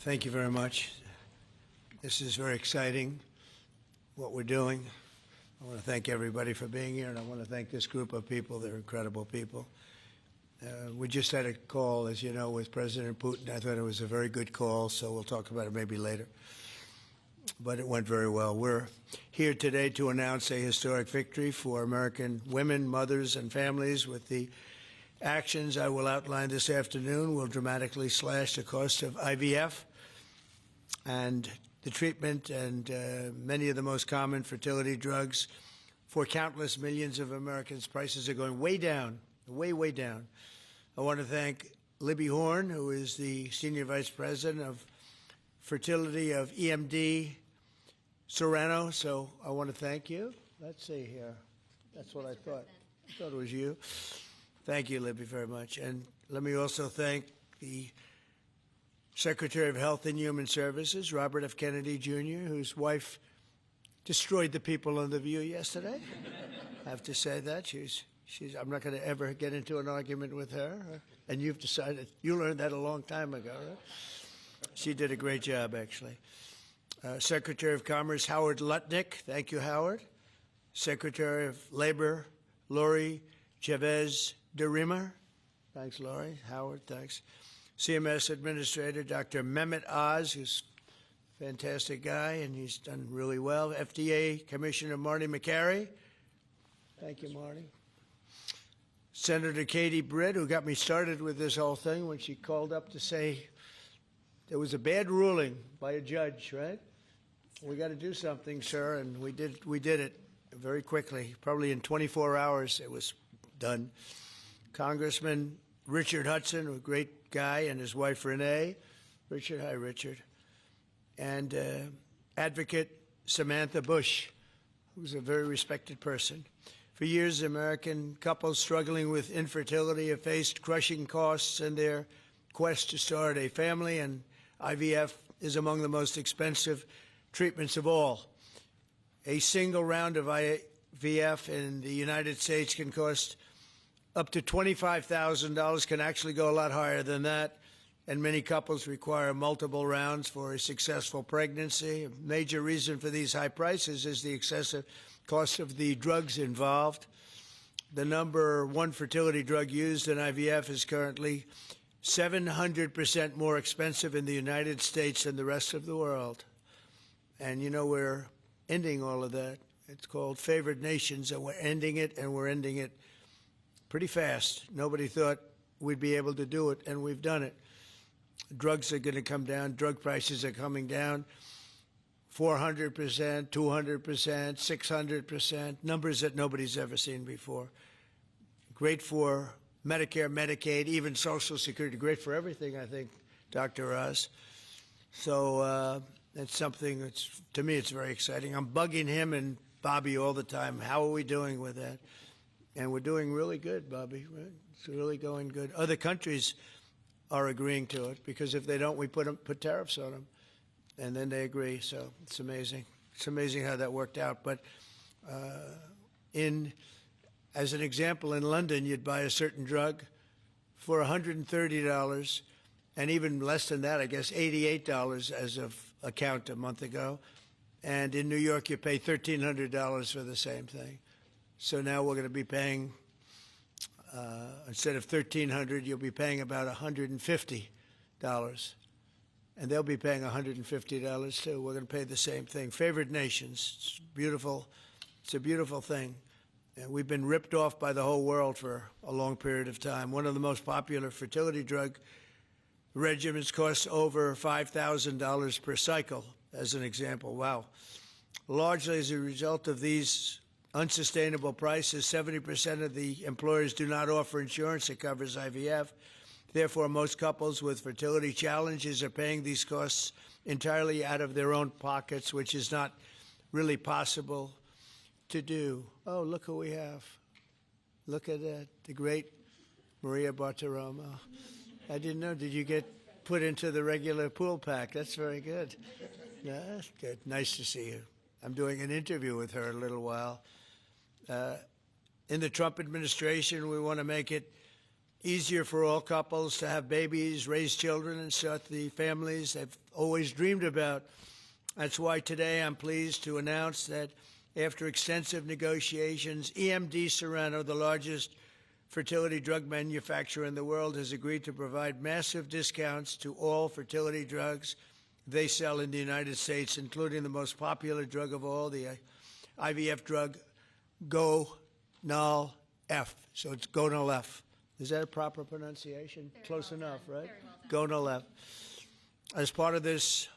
Thank you very much. This is very exciting, what we're doing. I want to thank everybody for being here, and I want to thank this group of people. They're incredible people. We just had a call, as you know, with President Putin. I thought it was a very good call, so we'll talk about it maybe later. But it went very well. We're here today to announce a historic victory for American women, mothers, and families. With the actions I will outline this afternoon will dramatically slash the cost of IVF and the treatment and many of the most common fertility drugs for countless millions of Americans. Prices are going way down, way, way down. I want to thank Libby Horn, who is the Senior Vice President of Fertility of EMD Serono. So I want to thank you. Let's see here. That's what I thought. I thought it was you. Thank you, Libby, very much. And let me also thank the Secretary of Health and Human Services, Robert F. Kennedy, Jr., whose wife destroyed the people on The View yesterday. I have to say that. I'm not going to ever get into an argument with her. And you've decided, you learned that a long time ago, right? She did a great job, actually. Secretary of Commerce, Howard Lutnick. Thank you, Howard. Secretary of Labor, Lori Chavez de Rima. Thanks, Lori. Howard, thanks. CMS Administrator, Dr. Mehmet Oz, who's a fantastic guy, and he's done really well. FDA Commissioner Marty McCary. Thank you, Marty. Senator Katie Britt, who got me started with this whole thing when she called up to say there was a bad ruling by a judge, right? We got to do something, sir, and we did it very quickly. Probably in 24 hours it was done. Congressman Richard Hudson, a great guy, and his wife Renee. Richard, hi, Richard. And Advocate Samantha Bush, who's a very respected person. For years, American couples struggling with infertility have faced crushing costs in their quest to start a family, and IVF is among the most expensive treatments of all. A single round of IVF in the United States can cost up to $25,000, can actually go a lot higher than that, and many couples require multiple rounds for a successful pregnancy. A major reason for these high prices is the excessive cost of the drugs involved. The number one fertility drug used in IVF is currently 700% more expensive in the United States than the rest of the world. And you know, we're ending all of that. It's called favored nations, and we're ending it, and we're ending it pretty fast. Nobody thought we'd be able to do it, and we've done it. Drugs are going to come down. Drug prices are coming down. 400%, 200%, 600%, numbers that nobody's ever seen before. Great for Medicare, Medicaid, even Social Security. Great for everything, I think, Dr. Oz. So that's something that's, to me, it's very exciting. I'm bugging him and Bobby all the time. How are we doing with that? And we're doing really good, Bobby. Right? It's really going good. Other countries are agreeing to it because if they don't, we put tariffs on them. And then they agree, so it's amazing. It's amazing how that worked out. But as an example, in London, you'd buy a certain drug for $130, and even less than that, I guess, $88 as of a count a month ago. And in New York, you pay $1,300 for the same thing. So now we're going to be paying, instead of $1,300, you'll be paying about $150. And they'll be paying $150 too. We're going to pay the same thing. Favored nations. It's beautiful. It's a beautiful thing. And we've been ripped off by the whole world for a long period of time. One of the most popular fertility drug regimens costs over $5,000 per cycle, as an example. Wow. Largely as a result of these unsustainable prices, 70% of the employers do not offer insurance that covers IVF. Therefore, most couples with fertility challenges are paying these costs entirely out of their own pockets, which is not really possible to do. Oh, look who we have. Look at that, the great Maria Bartiromo. I didn't know. Did you get put into the regular pool pack? That's very good. Yeah, that's good. Nice to see you. I'm doing an interview with her in a little while. In the Trump administration, we want to make it easier for all couples to have babies, raise children, and start the families. They've always dreamed about. That's why today I'm pleased to announce that after extensive negotiations, EMD Serono, the largest fertility drug manufacturer in the world, has agreed to provide massive discounts to all fertility drugs they sell in the United States, including the most popular drug of all, the IVF drug Gonal-F. So it's Gonal-F. Is that a proper pronunciation? Very Close well enough, done. right? Very well done. Gonal-F. As part of this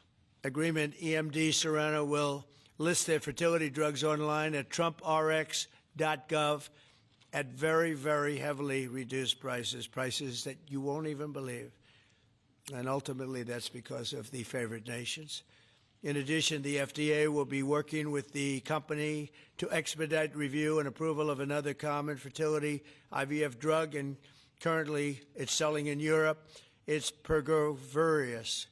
agreement, EMD Serono will list their fertility drugs online at trumprx.gov at very, very heavily reduced prices, prices that you won't even believe. And ultimately, that's because of the favored nations. In addition, the FDA will be working with the company to expedite review and approval of another common fertility IVF drug, and currently it's selling in Europe. It's Pergoveris.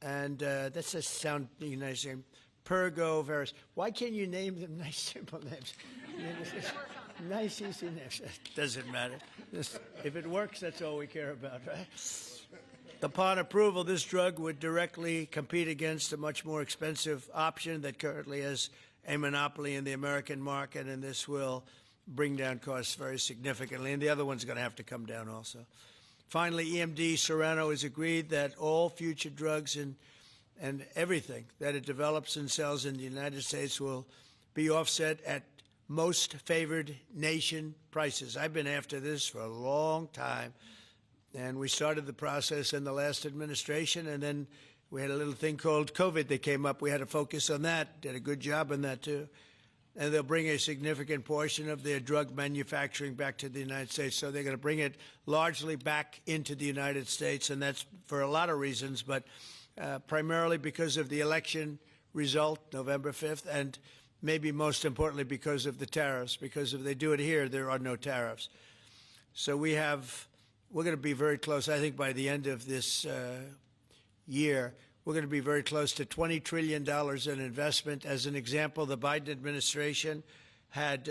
And that's a sound nice name. Pergoveris. Why can't you name them nice, simple names? Nice, easy names. Doesn't matter. If it works, that's all we care about, right? Upon approval, this drug would directly compete against a much more expensive option that currently has a monopoly in the American market, and this will bring down costs very significantly. And the other one's going to have to come down also. Finally, EMD Serono has agreed that all future drugs and everything that it develops and sells in the United States will be offset at most favored nation prices. I've been after this for a long time, and we started the process in the last administration, and then we had a little thing called COVID that came up. We had to focus on that, did a good job on that too. And they'll bring a significant portion of their drug manufacturing back to the United States. So they're going to bring it largely back into the United States, and that's for a lot of reasons, but primarily because of the election result, November 5th, and maybe most importantly because of the tariffs, because if they do it here, there are no tariffs. So we're going to be very close, I think by the end of this year, we're going to be very close to $20 trillion in investment. As an example, the Biden administration had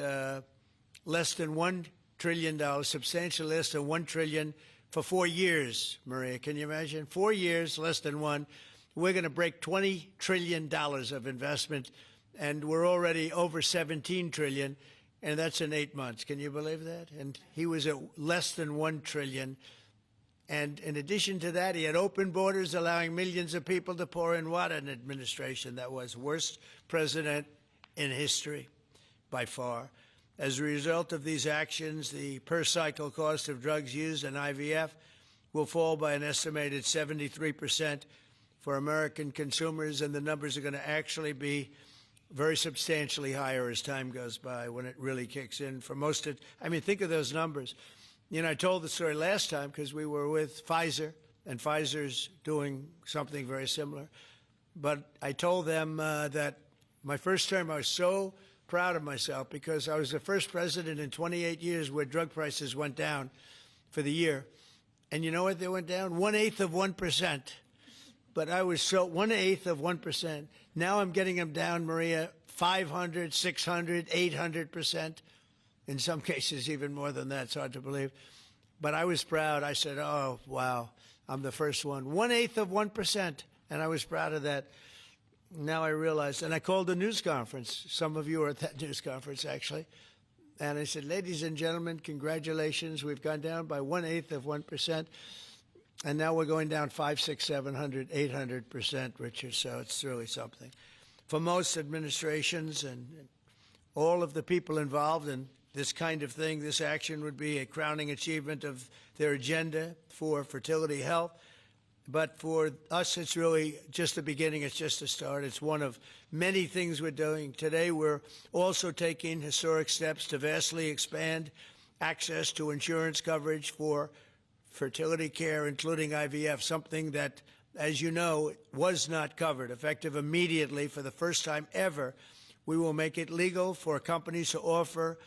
less than $1 trillion, substantially less than $1 trillion for 4 years, Maria. Can you imagine? 4 years, less than one. We're going to break $20 trillion of investment, and we're already over $17 trillion, and that's in 8 months. Can you believe that? And he was at less than $1 trillion. And in addition to that, he had open borders, allowing millions of people to pour in. What an administration that was. Worst president in history, by far. As a result of these actions, the per-cycle cost of drugs used in IVF will fall by an estimated 73% for American consumers, and the numbers are going to actually be very substantially higher as time goes by when it really kicks in. For most of, I mean, think of those numbers. You know, I told the story last time because we were with Pfizer, and Pfizer's doing something very similar. But I told them that my first term, I was so proud of myself because I was the first president in 28 years where drug prices went down for the year. And you know what they went down? 1/8 of 1%. But I was so 1/8 of 1%. Now I'm getting them down, Maria, 500, 600, 800%. In some cases, even more than that. It's hard to believe. But I was proud. I said, oh, wow, I'm the first one. 1/8 of 1%. And I was proud of that. Now I realized, and I called a news conference. Some of you were at that news conference, actually. And I said, ladies and gentlemen, congratulations. We've gone down by 1/8 of 1%. And now we're going down 500, 600, 700, 800%, Richard. So it's really something. For most administrations and all of the people involved in this kind of thing, this action would be a crowning achievement of their agenda for fertility health. But for us, it's really just the beginning. It's just the start. It's one of many things we're doing. Today, we're also taking historic steps to vastly expand access to insurance coverage for fertility care, including IVF, something that, as you know, was not covered. Effective immediately, for the first time ever, we will make it legal for companies to offer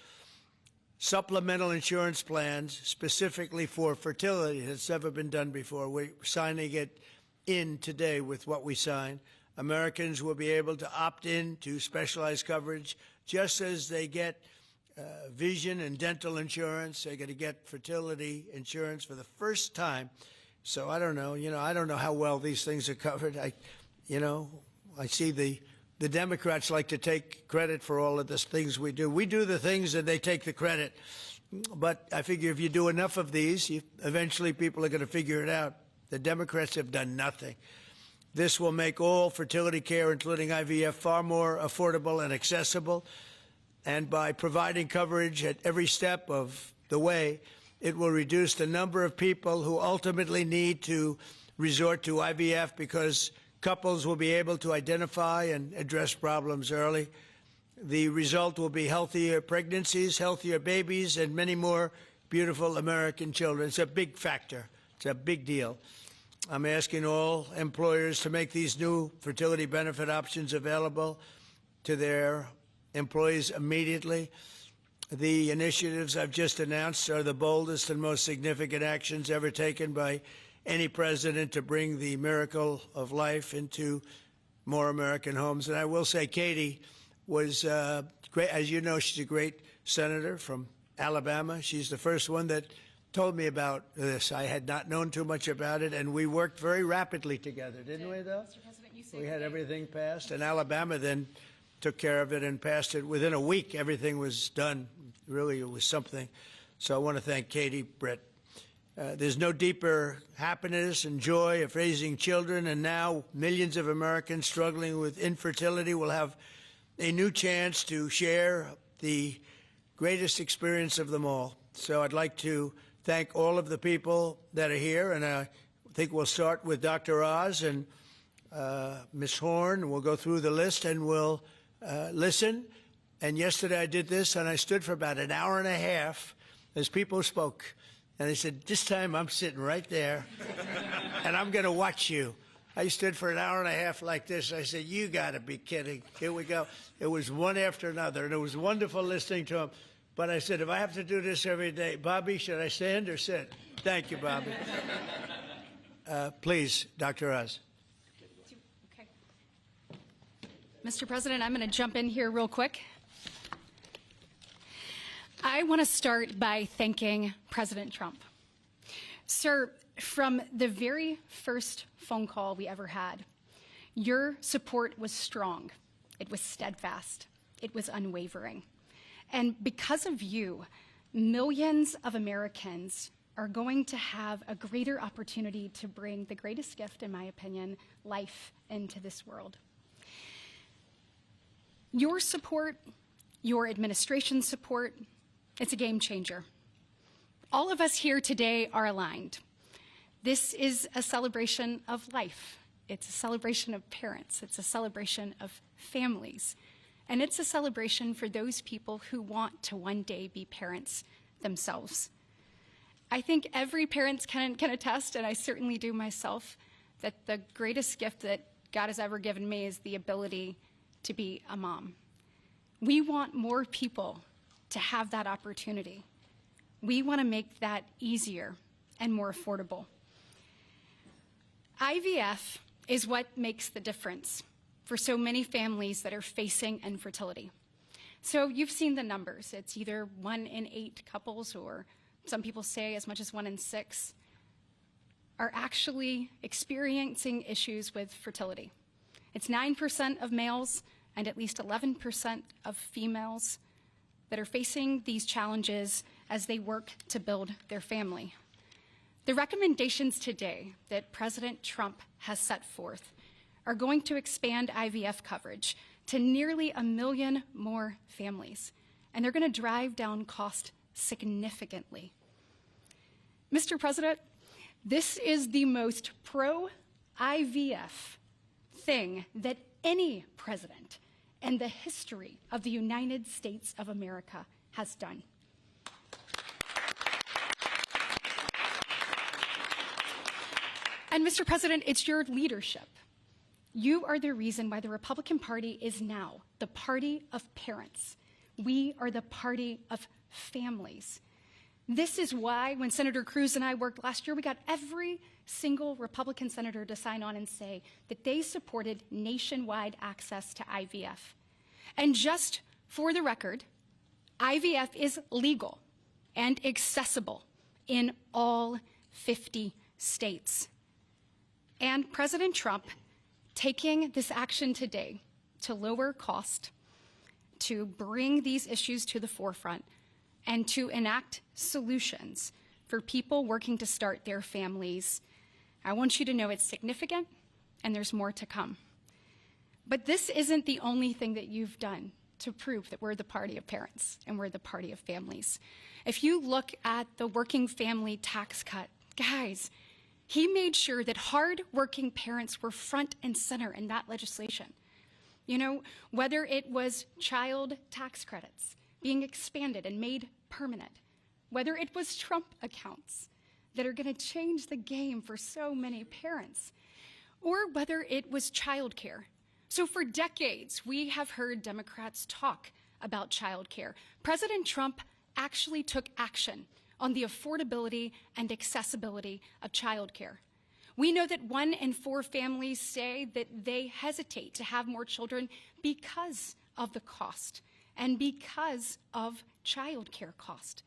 supplemental insurance plans specifically for fertility. It's never been done before. We're signing it in today with what we sign. Americans will be able to opt in to specialized coverage just as they get vision and dental insurance. They're going to get fertility insurance for the first time. So I don't know. I don't know how well these things are covered. I see the Democrats like to take credit for all of the things we do. We do the things and they take the credit. But I figure if you do enough of these, eventually people are going to figure it out. The Democrats have done nothing. This will make all fertility care, including IVF, far more affordable and accessible. And by providing coverage at every step of the way, it will reduce the number of people who ultimately need to resort to IVF because couples will be able to identify and address problems early. The result will be healthier pregnancies, healthier babies, and many more beautiful American children. It's a big factor. It's a big deal. I'm asking all employers to make these new fertility benefit options available to their employees immediately. The initiatives I've just announced are the boldest and most significant actions ever taken by any president to bring the miracle of life into more American homes. And I will say Katie was great. As you know, she's a great senator from Alabama. She's the first one that told me about this. I had not known too much about it, and we worked very rapidly together, didn't we, though? Mr. President, you said we had everything passed, and Alabama then took care of it and passed it. Within a week, everything was done. Really, it was something. So I want to thank Katie, Brett. There's no deeper happiness and joy of raising children, and now millions of Americans struggling with infertility will have a new chance to share the greatest experience of them all. So I'd like to thank all of the people that are here, and I think we'll start with Dr. Oz and Ms. Horn. We'll go through the list and we'll listen. And yesterday I did this, and I stood for about an hour and a half as people spoke. And I said, this time I'm sitting right there, and I'm going to watch you. I stood for an hour and a half like this. I said, you got to be kidding. Here we go. It was one after another, and it was wonderful listening to them. But I said, if I have to do this every day, Bobby, should I stand or sit? Thank you, Bobby. Please, Dr. Oz. Okay. Mr. President, I'm going to jump in here real quick. I want to start by thanking President Trump. Sir, from the very first phone call we ever had, your support was strong. It was steadfast. It was unwavering. And because of you, millions of Americans are going to have a greater opportunity to bring the greatest gift, in my opinion, life into this world. Your support, your administration's support, it's a game changer. All of us here today are aligned. This is a celebration of life. It's a celebration of parents. It's a celebration of families. And it's a celebration for those people who want to one day be parents themselves. I think every parent can attest, and I certainly do myself, that the greatest gift that God has ever given me is the ability to be a mom. We want more people to have that opportunity. We want to make that easier and more affordable. IVF is what makes the difference for so many families that are facing infertility. So you've seen the numbers. It's either 1 in 8 couples, or some people say as much as 1 in 6, are actually experiencing issues with fertility. It's 9% of males and at least 11% of females that are facing these challenges as they work to build their family. The recommendations today that President Trump has set forth are going to expand IVF coverage to nearly 1 million more families, and they're going to drive down cost significantly. Mr. President, this is the most pro-IVF thing that any president in the history of the United States of America has done. And Mr. President, it's your leadership. You are the reason why the Republican Party is now the party of parents. We are the party of families. This is why when Senator Cruz and I worked last year, we got every single Republican senator to sign on and say that they supported nationwide access to IVF. And just for the record, IVF is legal and accessible in all 50 states. And President Trump taking this action today to lower cost, to bring these issues to the forefront, and to enact solutions for people working to start their families. I want you to know it's significant, and there's more to come. But this isn't the only thing that you've done to prove that we're the party of parents and we're the party of families. If you look at the working family tax cut, guys, he made sure that hard-working parents were front and center in that legislation. You know, whether it was child tax credits being expanded and made permanent, whether it was Trump accounts that are going to change the game for so many parents, or whether it was childcare. So for decades, we have heard Democrats talk about childcare. President Trump actually took action on the affordability and accessibility of childcare. We know that 1 in 4 families say that they hesitate to have more children because of the cost and because of childcare cost.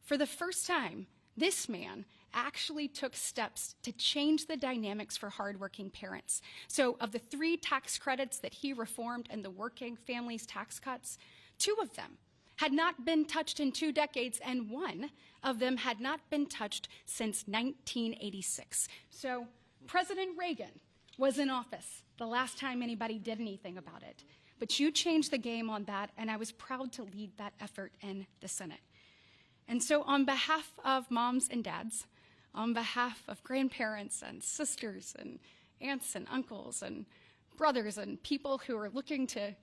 For the first time, this man actually took steps to change the dynamics for hardworking parents. So of the 3 tax credits that he reformed and the working families tax cuts, 2 of them had not been touched in 2 decades, and 1 of them had not been touched since 1986. So President Reagan was in office the last time anybody did anything about it. But you changed the game on that, and I was proud to lead that effort in the Senate. And so on behalf of moms and dads, on behalf of grandparents and sisters and aunts and uncles and brothers and people who are looking to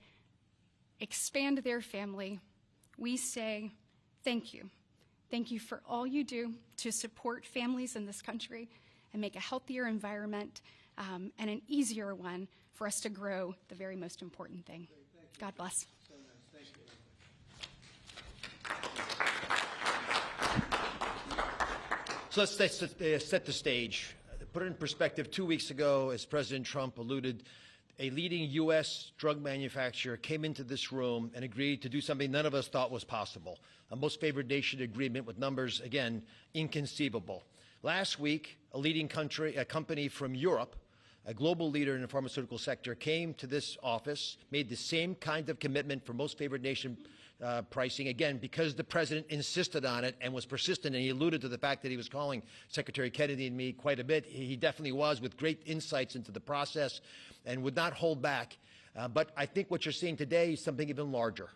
expand their family, we say thank you. Thank you for all you do to support families in this country and make a healthier environment and an easier one for us to grow the very most important thing. God bless. So nice. Thank you. So let's set the stage. Put it in perspective, 2 weeks ago, as President Trump alluded, a leading U.S. drug manufacturer came into this room and agreed to do something none of us thought was possible. A most favored nation agreement with numbers, again, inconceivable. Last week, a company from Europe, a global leader in the pharmaceutical sector, came to this office, made the same kind of commitment for most favored nation pricing, again, because the president insisted on it and was persistent, and he alluded to the fact that he was calling Secretary Kennedy and me quite a bit. He definitely was, with great insights into the process, and would not hold back. But I think what you're seeing today is something even larger.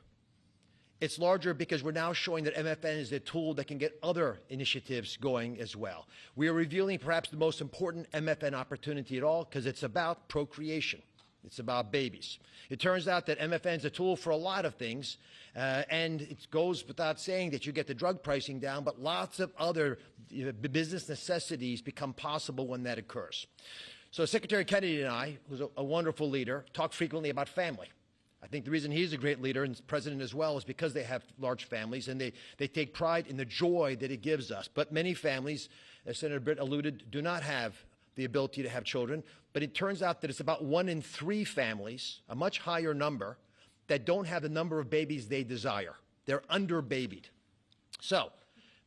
It's larger because we're now showing that MFN is a tool that can get other initiatives going as well. We are revealing perhaps the most important MFN opportunity at all, because it's about procreation. It's about babies. It turns out that MFN is a tool for a lot of things, and it goes without saying that you get the drug pricing down, but lots of other business necessities become possible when that occurs. So Secretary Kennedy and I, who's a wonderful leader, talk frequently about family. I think the reason he's a great leader, and president as well, is because they have large families, and they take pride in the joy that it gives us. But many families, as Senator Britt alluded, do not have the ability to have children. But it turns out that it's about 1 in 3 families, a much higher number, that don't have the number of babies they desire. They're under-babied. So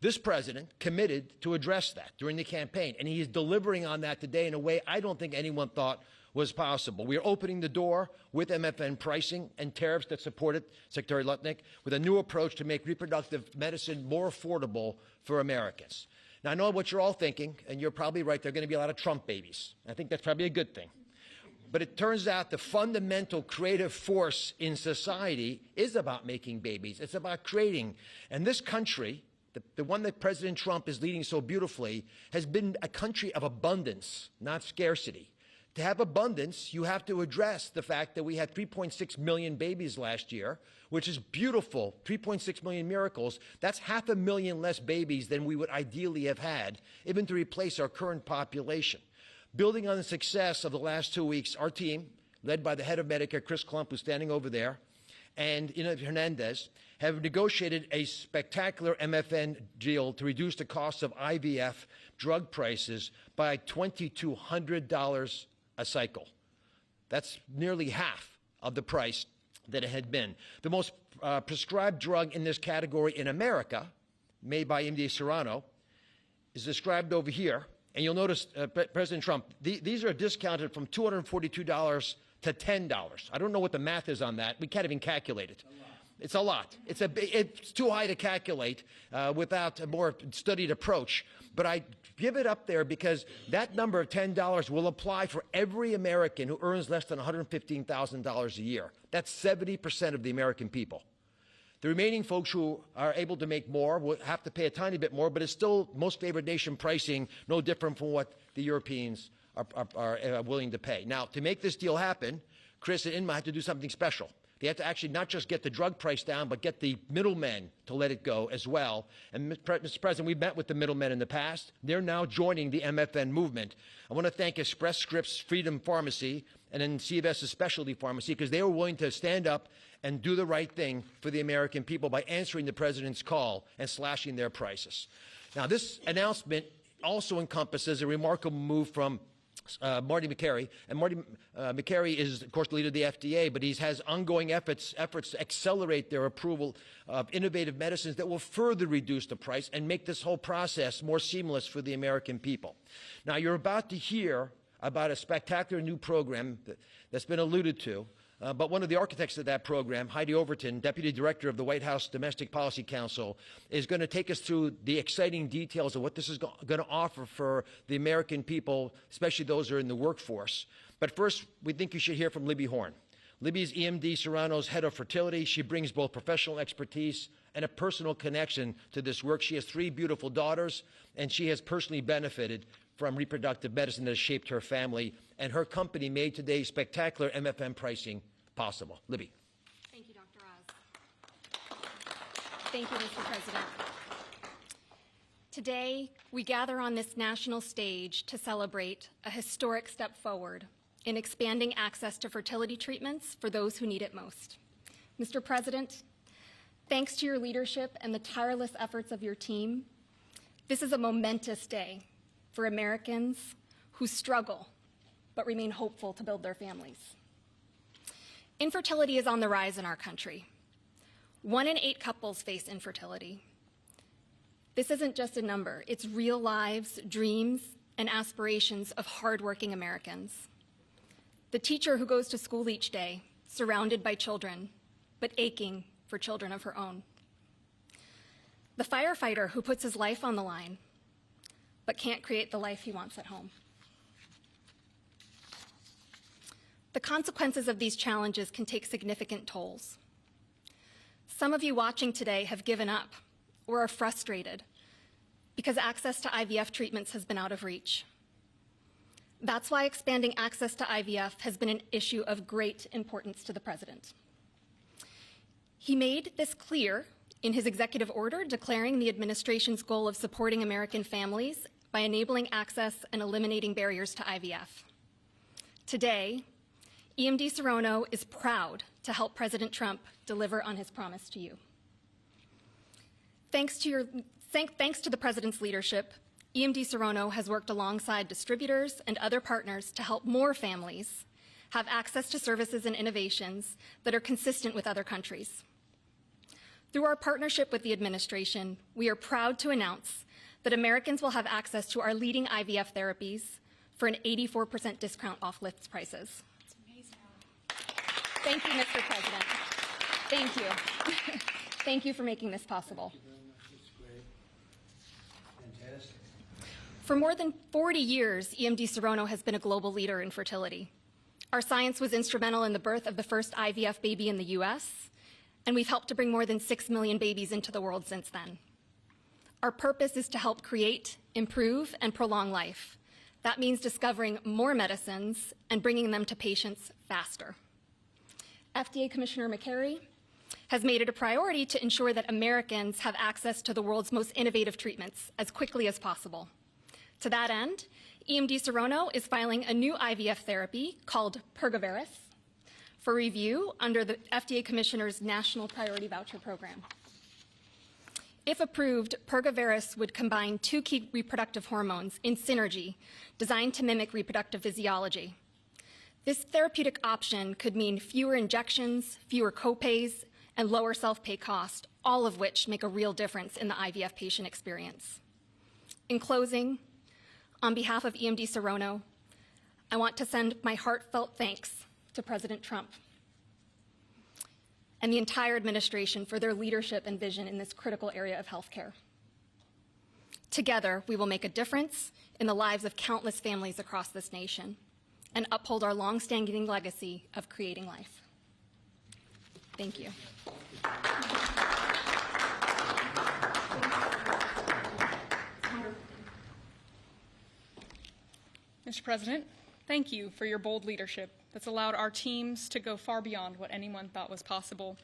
this president committed to address that during the campaign, and he is delivering on that today in a way I don't think anyone thought was possible. We are opening the door with MFN pricing and tariffs that support it, Secretary Lutnick, with a new approach to make reproductive medicine more affordable for Americans. Now, I know what you're all thinking, and you're probably right. There are going to be a lot of Trump babies. I think that's probably a good thing. But it turns out the fundamental creative force in society is about making babies. It's about creating. And this country, the one that President Trump is leading so beautifully, has been a country of abundance, not scarcity. To have abundance, you have to address the fact that we had 3.6 million babies last year, which is beautiful, 3.6 million miracles. That's 500,000 less babies than we would ideally have had, even to replace our current population. Building on the success of the last 2 weeks, our team, led by the head of Medicare, Chris Klump, who's standing over there, and Hernandez, have negotiated a spectacular MFN deal to reduce the cost of IVF drug prices by $2,200 a cycle. That's nearly half of the price that it had been. The most prescribed drug in this category in America, made by EMD Serono, is described over here, And you'll notice, President Trump, these are discounted from $242 to $10. I don't know what the math is on that. We can't even calculate it. It's a lot. It's too high to calculate without a more studied approach. But I give it up there because that number of $10 will apply for every American who earns less than $115,000 a year. That's 70% of the American people. The remaining folks who are able to make more will have to pay a tiny bit more, but it's still most favored nation pricing, no different from what the Europeans are willing to pay. Now, to make this deal happen, Chris and Inma had to do something special. They have to actually not just get the drug price down, but get the middlemen to let it go as well. And Mr. President, we've met with the middlemen in the past. They're now joining the MFN movement. I want to thank Express Scripts Freedom Pharmacy and then CVS's Specialty Pharmacy because they were willing to stand up and do the right thing for the American people by answering the president's call and slashing their prices. Now, this announcement also encompasses a remarkable move from Marty Makary. And Marty Makary is, of course, the leader of the FDA, but he has ongoing efforts to accelerate their approval of innovative medicines that will further reduce the price and make this whole process more seamless for the American people. Now, you're about to hear about a spectacular new program that's been alluded to, but one of the architects of that program, Heidi Overton, Deputy Director of the White House Domestic Policy Council, is going to take us through the exciting details of what this is going to offer for the American people, especially those who are in the workforce. But first, we think you should hear from Libby Horn. Libby is EMD Serono's head of fertility. She brings both professional expertise and a personal connection to this work. She has 3 beautiful daughters, and she has personally benefited from reproductive medicine that has shaped her family, and her company made today's spectacular MFN pricing possible. Libby. Thank you, Dr. Oz. Thank you, Mr. President. Today, we gather on this national stage to celebrate a historic step forward in expanding access to fertility treatments for those who need it most. Mr. President, thanks to your leadership and the tireless efforts of your team, this is a momentous day for Americans who struggle but remain hopeful to build their families. Infertility is on the rise in our country. 1 in 8 couples face infertility. This isn't just a number, it's real lives, dreams, and aspirations of hardworking Americans. The teacher who goes to school each day, surrounded by children, but aching for children of her own. The firefighter who puts his life on the line, but can't create the life he wants at home. The consequences of these challenges can take significant tolls. Some of you watching today have given up or are frustrated because access to IVF treatments has been out of reach. That's why expanding access to IVF has been an issue of great importance to the President. He made this clear in his executive order declaring the administration's goal of supporting American families by enabling access and eliminating barriers to IVF. Today, EMD Serono is proud to help President Trump deliver on his promise to you. Thanks to the President's leadership, EMD Serono has worked alongside distributors and other partners to help more families have access to services and innovations that are consistent with other countries. Through our partnership with the administration, we are proud to announce that Americans will have access to our leading IVF therapies for an 84% discount off list prices. That's amazing. Thank you, Mr. President. Thank you. Thank you for making this possible. Thank you very much. It's great. Fantastic. For more than 40 years, EMD Serono has been a global leader in fertility. Our science was instrumental in the birth of the first IVF baby in the US, and we've helped to bring more than 6 million babies into the world since then. Our purpose is to help create, improve, and prolong life. That means discovering more medicines and bringing them to patients faster. FDA Commissioner Makary has made it a priority to ensure that Americans have access to the world's most innovative treatments as quickly as possible. To that end, EMD Serono is filing a new IVF therapy called Pergoveris for review under the FDA Commissioner's National Priority Voucher Program. If approved, Pergoveris would combine 2 key reproductive hormones in synergy designed to mimic reproductive physiology. This therapeutic option could mean fewer injections, fewer copays, and lower self-pay cost, all of which make a real difference in the IVF patient experience. In closing, On behalf of EMD Serono, I want to send my heartfelt thanks to President Trump and the entire administration for their leadership and vision in this critical area of healthcare. Together, we will make a difference in the lives of countless families across this nation and uphold our long-standing legacy of creating life. Thank you. Mr. President, thank you for your bold leadership that's allowed our teams to go far beyond what anyone thought was possible.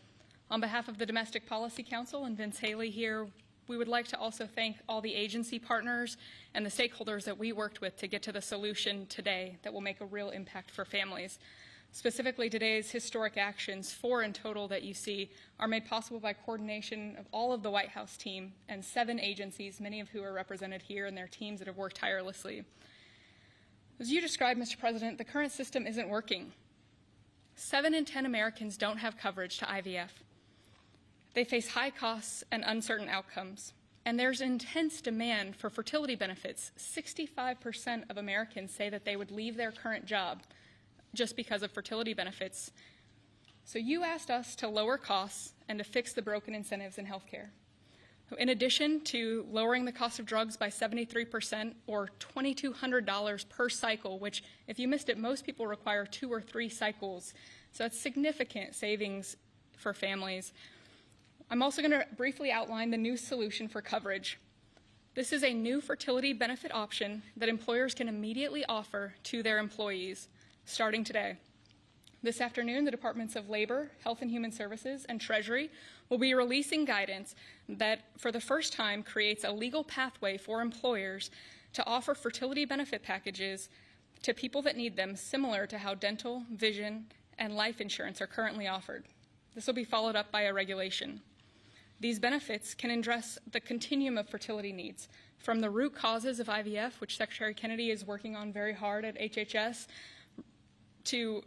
On behalf of the Domestic Policy Council and Vince Haley here, we would like to also thank all the agency partners and the stakeholders that we worked with to get to the solution today that will make a real impact for families. Specifically, today's historic actions, 4 in total that you see, are made possible by coordination of all of the White House team and 7 agencies, many of who are represented here, and their teams that have worked tirelessly. As you described, Mr. President, the current system isn't working. 7 in 10 Americans don't have coverage to IVF. They face high costs and uncertain outcomes. And there's intense demand for fertility benefits. 65% of Americans say that they would leave their current job just because of fertility benefits. So you asked us to lower costs and to fix the broken incentives in healthcare. In addition to lowering the cost of drugs by 73% or $2,200 per cycle, which if you missed it, most people require 2 or 3 cycles. So that's significant savings for families. I'm also going to briefly outline the new solution for coverage. This is a new fertility benefit option that employers can immediately offer to their employees starting today. This afternoon, the Departments of Labor, Health and Human Services, and Treasury will be releasing guidance that, for the first time, creates a legal pathway for employers to offer fertility benefit packages to people that need them, similar to how dental, vision, and life insurance are currently offered. This will be followed up by a regulation. These benefits can address the continuum of fertility needs, from the root causes of IVF, which Secretary Kennedy is working on very hard at HHS, to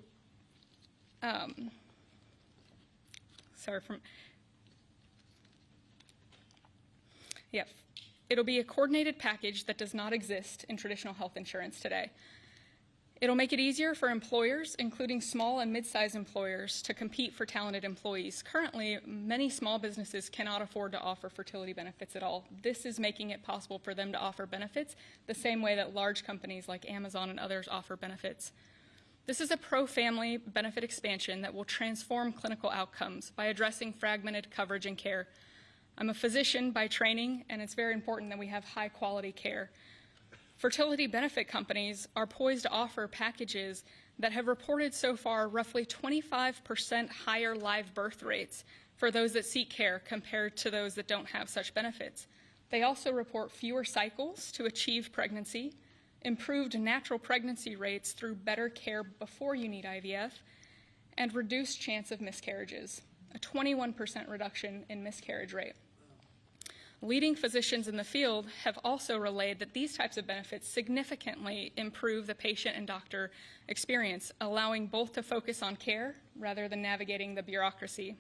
it'll be a coordinated package that does not exist in traditional health insurance today. It'll make it easier for employers, including small and mid-sized employers, to compete for talented employees. Currently, many small businesses cannot afford to offer fertility benefits at all. This is making it possible for them to offer benefits the same way that large companies like Amazon and others offer benefits. This is a pro-family benefit expansion that will transform clinical outcomes by addressing fragmented coverage and care. I'm a physician by training, and it's very important that we have high-quality care. Fertility benefit companies are poised to offer packages that have reported so far roughly 25% higher live birth rates for those that seek care compared to those that don't have such benefits. They also report fewer cycles to achieve pregnancy, improved natural pregnancy rates through better care before you need IVF, and reduced chance of miscarriages, a 21% reduction in miscarriage rate. Leading physicians in the field have also relayed that these types of benefits significantly improve the patient and doctor experience, allowing both to focus on care rather than navigating the bureaucracy.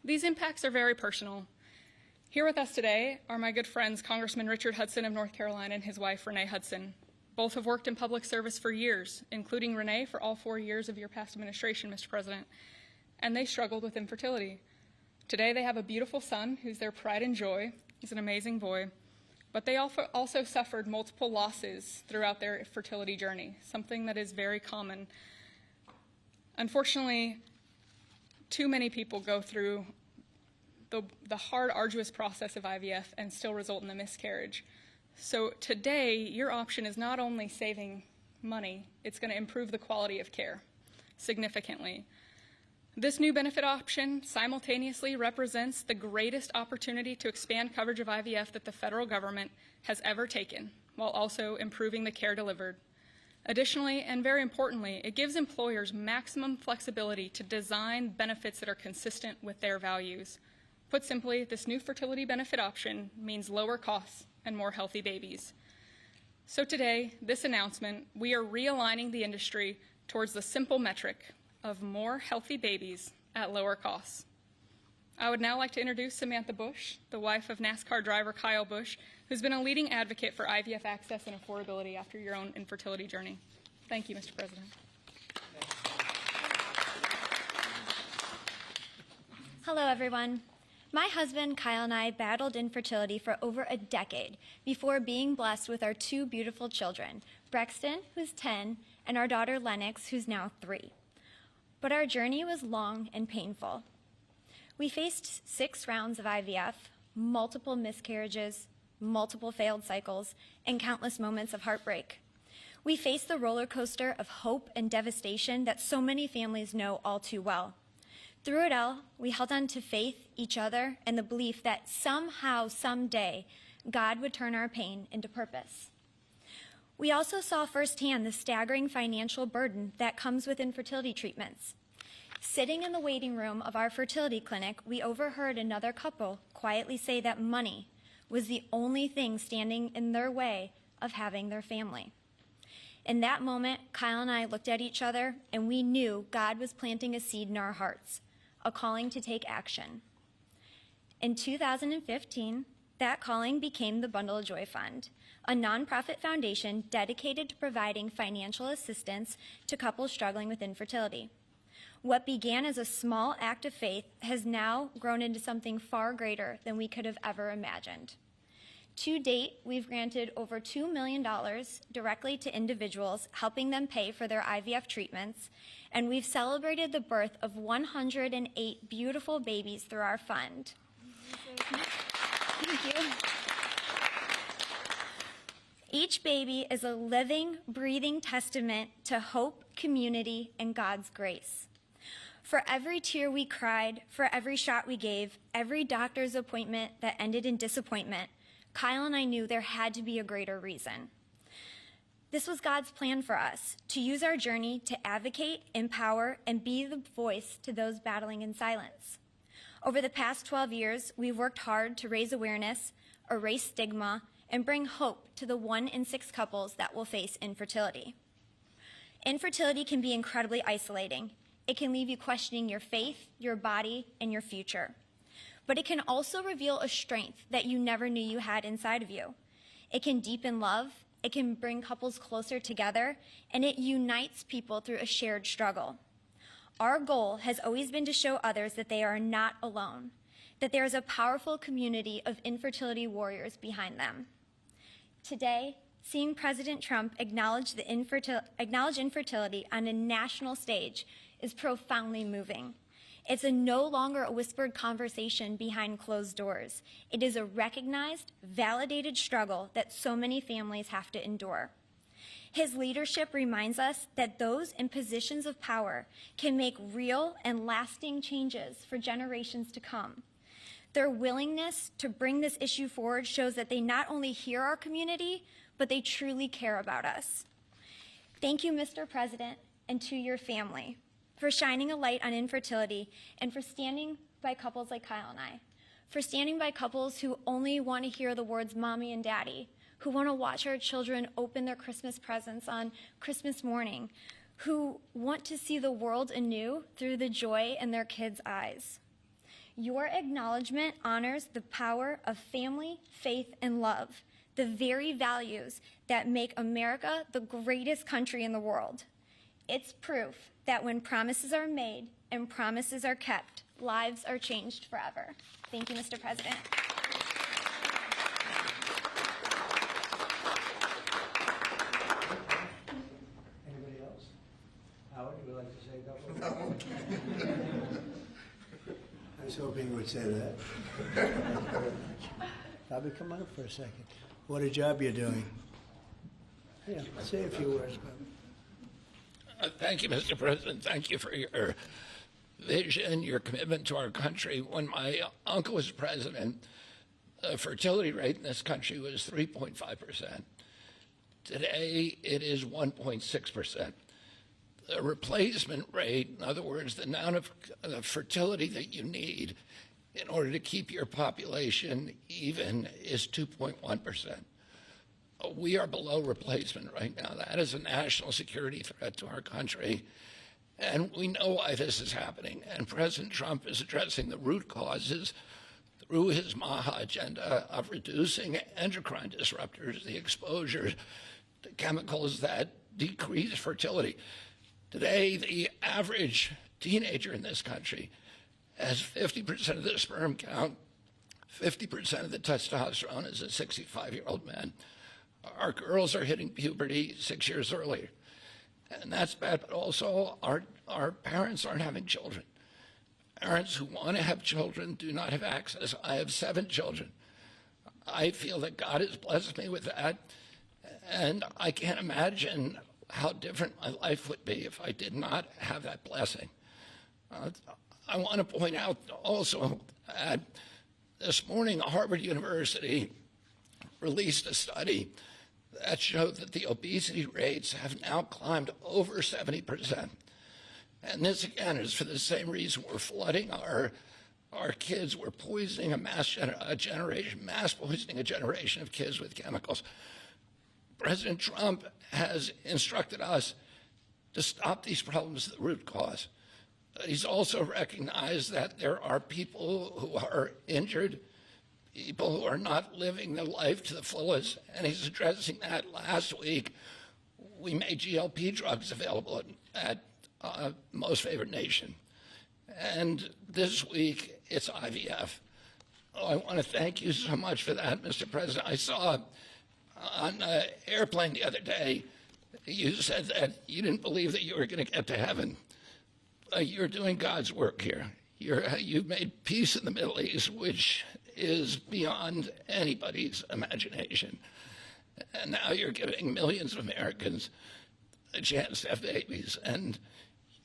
These impacts are very personal. Here with us today are my good friends, Congressman Richard Hudson of North Carolina and his wife, Renee Hudson. Both have worked in public service for years, including Renee for all 4 years of your past administration, Mr. President, and they struggled with infertility. Today they have a beautiful son who's their pride and joy. He's an amazing boy. But they also suffered multiple losses throughout their fertility journey, something that is very common. Unfortunately, too many people go through the hard, arduous process of IVF and still result in a miscarriage. So today, your option is not only saving money, it's going to improve the quality of care significantly. This new benefit option simultaneously represents the greatest opportunity to expand coverage of IVF that the federal government has ever taken, while also improving the care delivered. Additionally, and very importantly, it gives employers maximum flexibility to design benefits that are consistent with their values. Put simply, this new fertility benefit option means lower costs and more healthy babies. So today, this announcement, we are realigning the industry towards the simple metric of more healthy babies at lower costs. I would now like to introduce Samantha Bush, the wife of NASCAR driver Kyle Busch, who's been a leading advocate for IVF access and affordability after your own infertility journey. Thank you, Mr. President. Hello, everyone. My husband, Kyle, and I battled infertility for over a decade before being blessed with our two beautiful children, Brexton, who's 10, and our daughter, Lennox, who's now 3. But our journey was long and painful. We faced 6 rounds of IVF, multiple miscarriages, multiple failed cycles, and countless moments of heartbreak. We faced the roller coaster of hope and devastation that so many families know all too well. Through it all, we held on to faith, each other, and the belief that somehow, someday, God would turn our pain into purpose. We also saw firsthand the staggering financial burden that comes with infertility treatments. Sitting in the waiting room of our fertility clinic, we overheard another couple quietly say that money was the only thing standing in their way of having their family. In that moment, Kyle and I looked at each other, and we knew God was planting a seed in our hearts, a calling to take action. In 2015, that calling became the Bundle of Joy Fund, a nonprofit foundation dedicated to providing financial assistance to couples struggling with infertility. What began as a small act of faith has now grown into something far greater than we could have ever imagined. To date, we've granted over $2 million directly to individuals, helping them pay for their IVF treatments, and we've celebrated the birth of 108 beautiful babies through our fund. Thank you. Each baby is a living, breathing testament to hope, community, and God's grace. For every tear we cried, for every shot we gave, every doctor's appointment that ended in disappointment, Kyle and I knew there had to be a greater reason. This was God's plan for us, to use our journey to advocate, empower, and be the voice to those battling in silence. Over the past 12 years, we've worked hard to raise awareness, erase stigma, and bring hope to the 1 in 6 couples that will face infertility. Infertility can be incredibly isolating. It can leave you questioning your faith, your body, and your future. But it can also reveal a strength that you never knew you had inside of you. It can deepen love, it can bring couples closer together, and it unites people through a shared struggle. Our goal has always been to show others that they are not alone, that there is a powerful community of infertility warriors behind them. Today, seeing President Trump acknowledge infertility on a national stage is profoundly moving. It's no longer a whispered conversation behind closed doors. It is a recognized, validated struggle that so many families have to endure. His leadership reminds us that those in positions of power can make real and lasting changes for generations to come. Their willingness to bring this issue forward shows that they not only hear our community, but they truly care about us. Thank you, Mr. President, and to your family, for shining a light on infertility and for standing by couples like Kyle and I, for standing by couples who only want to hear the words mommy and daddy, who want to watch our children open their Christmas presents on Christmas morning, who want to see the world anew through the joy in their kids' eyes. Your acknowledgement honors the power of family, faith, and love, the very values that make America the greatest country in the world. It's proof that when promises are made and promises are kept, lives are changed forever. Thank you, Mr. President. Anybody else? Howard, would you like to say a couple? No. I was hoping you would say that. Bobby, come on up for a second. What a job you're doing. Yeah, say a few words, Bobby. Thank you, Mr. President. Thank you for your vision, your commitment to our country. When my uncle was president, the fertility rate in this country was 3.5%. Today, it is 1.6%. The replacement rate, in other words, the amount of fertility that you need in order to keep your population even, is 2.1%. We are below replacement right now. That is a national security threat to our country. And we know why this is happening. And President Trump is addressing the root causes. The through his MAHA agenda of reducing endocrine disruptors, the exposure to chemicals that decrease fertility. Today, the average teenager in this country has 50% of the sperm count, 50% of the testosterone as a 65-year-old man. Our girls are hitting puberty 6 years earlier. And that's bad, but also our parents aren't having children. Parents who want to have children do not have access. I have 7 children. I feel that God has blessed me with that, and I can't imagine how different my life would be if I did not have that blessing. I want to point out also that this morning Harvard University released a study that showed that the obesity rates have now climbed over 70%. And this, again, is for the same reason we're flooding our kids. We're poisoning mass poisoning a generation of kids with chemicals. President Trump has instructed us to stop these problems at the root cause. But he's also recognized that there are people who are injured, people who are not living their life to the fullest, and he's addressing that. Last week, we made GLP drugs available at Most Favored Nation. And this week, it's IVF. Oh, I want to thank you so much for that, Mr. President. I saw on an airplane the other day, you said that you didn't believe that you were going to get to heaven. You're doing God's work here. You've made peace in the Middle East, which is beyond anybody's imagination. And now you're giving millions of Americans a chance to have babies. And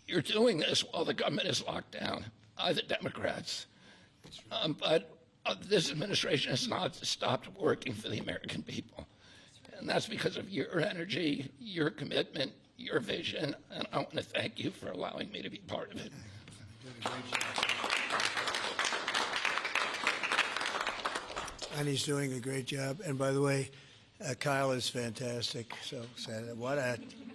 you're doing this while the government is locked down by the Democrats. But this administration has not stopped working for the American people. And that's because of your energy, your commitment, your vision, and I want to thank you for allowing me to be part of it. And he's doing a great job. And by the way, Kyle is fantastic. So